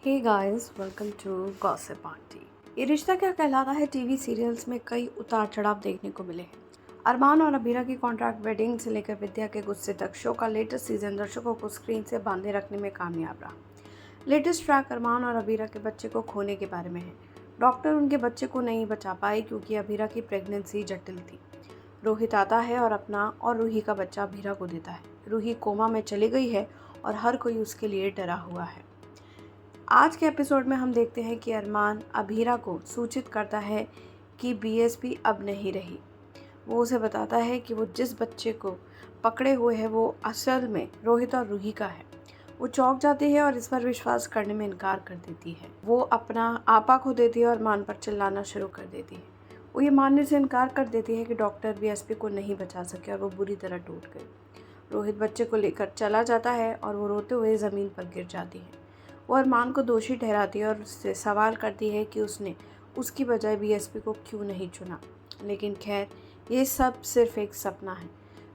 Hey guys, welcome to gossip aunty. ये रिश्ता क्या कहलाता है टीवी सीरियल्स में कई उतार चढ़ाव देखने को मिले हैं। अरमान और अबीरा की कॉन्ट्रैक्ट वेडिंग से लेकर विद्या के गुस्से तक शो का लेटेस्ट सीजन दर्शकों को स्क्रीन से बांधे रखने में कामयाब रहा। लेटेस्ट ट्रैक अरमान और अबीरा के बच्चे को खोने के बारे में है। डॉक्टर उनके बच्चे को नहीं बचा पाए क्योंकि अबीरा की प्रेगनेंसी जटिल थी। रोहित आता है और अपना और रूही का बच्चा अबीरा को देता है। रूही कोमा में चली गई है और हर कोई उसके लिए डरा हुआ है। आज के एपिसोड में हम देखते हैं कि अरमान अबीरा को सूचित करता है कि बीएसपी अब नहीं रही। वो उसे बताता है कि वो जिस बच्चे को पकड़े हुए है वो असल में रोहित और रूही का है। वो चौंक जाती है और इस पर विश्वास करने में इनकार कर देती है। वो अपना आपा खो देती है और अरमान पर चिल्लाना शुरू कर देती है। वो ये मानने से इनकार कर देती है कि डॉक्टर बीएसपी को नहीं बचा सके और वो बुरी तरह टूट गई। रोहित बच्चे को लेकर चला जाता है और वो रोते हुए ज़मीन पर गिर जाती है। वो अरमान को दोषी ठहराती है और उससे सवाल करती है कि उसने उसकी बजाय बीएसपी को क्यों नहीं चुना। लेकिन खैर, ये सब सिर्फ एक सपना है।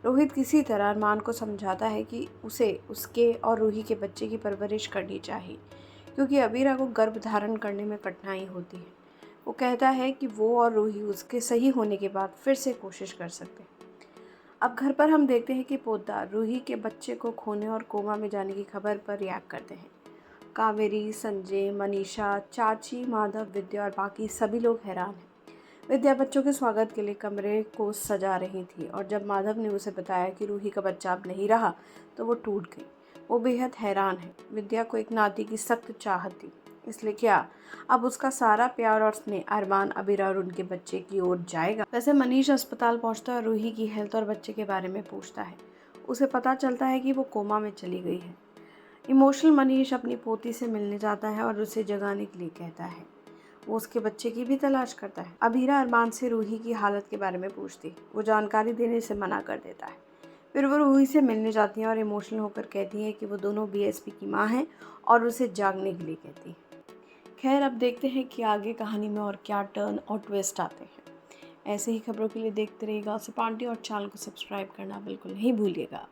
रोहित किसी तरह अरमान को समझाता है कि उसे उसके और रूही के बच्चे की परवरिश करनी चाहिए क्योंकि अबीरा को गर्भ धारण करने में कठिनाई होती है। वो कहता है कि वो और रूही उसके सही होने के बाद फिर से कोशिश कर सकते हैं। अब घर पर हम देखते हैं कि पोद्दार रूही के बच्चे को खोने और कोमा में जाने की खबर पर रिएक्ट करते हैं। कावेरी, संजय, मनीषा, चाची, माधव, विद्या और बाकी सभी लोग हैरान हैं। विद्या बच्चों के स्वागत के लिए कमरे को सजा रही थी और जब माधव ने उसे बताया कि रूही का बच्चा अब नहीं रहा तो वो टूट गई। वो बेहद हैरान है। विद्या को एक नाती की सख्त चाहत थी, इसलिए क्या अब उसका सारा प्यार और स्नेह अरमान, अबीरा और उनके बच्चे की ओर जाएगा? वैसे मनीष अस्पताल पहुंचता है और रूही की हेल्थ और बच्चे के बारे में पूछता है। उसे पता चलता है कि वो कोमा में चली गई है। इमोशनल मनीष अपनी पोती से मिलने जाता है और उसे जगाने के लिए कहता है। वो उसके बच्चे की भी तलाश करता है। अबीरा अरमान से रूही की हालत के बारे में पूछती, वो जानकारी देने से मना कर देता है। फिर वो रूही से मिलने जाती हैं और इमोशनल होकर कहती हैं कि वो दोनों बीएसपी की माँ हैं और उसे जागने के लिए कहती हैं। खैर, अब देखते हैं कि आगे कहानी में और क्या टर्न और ट्विस्ट आते हैं। ऐसे ही खबरों के लिए देखते रहिएगा गॉसिप आंटी और चैनल को सब्सक्राइब करना बिल्कुल नहीं भूलिएगा।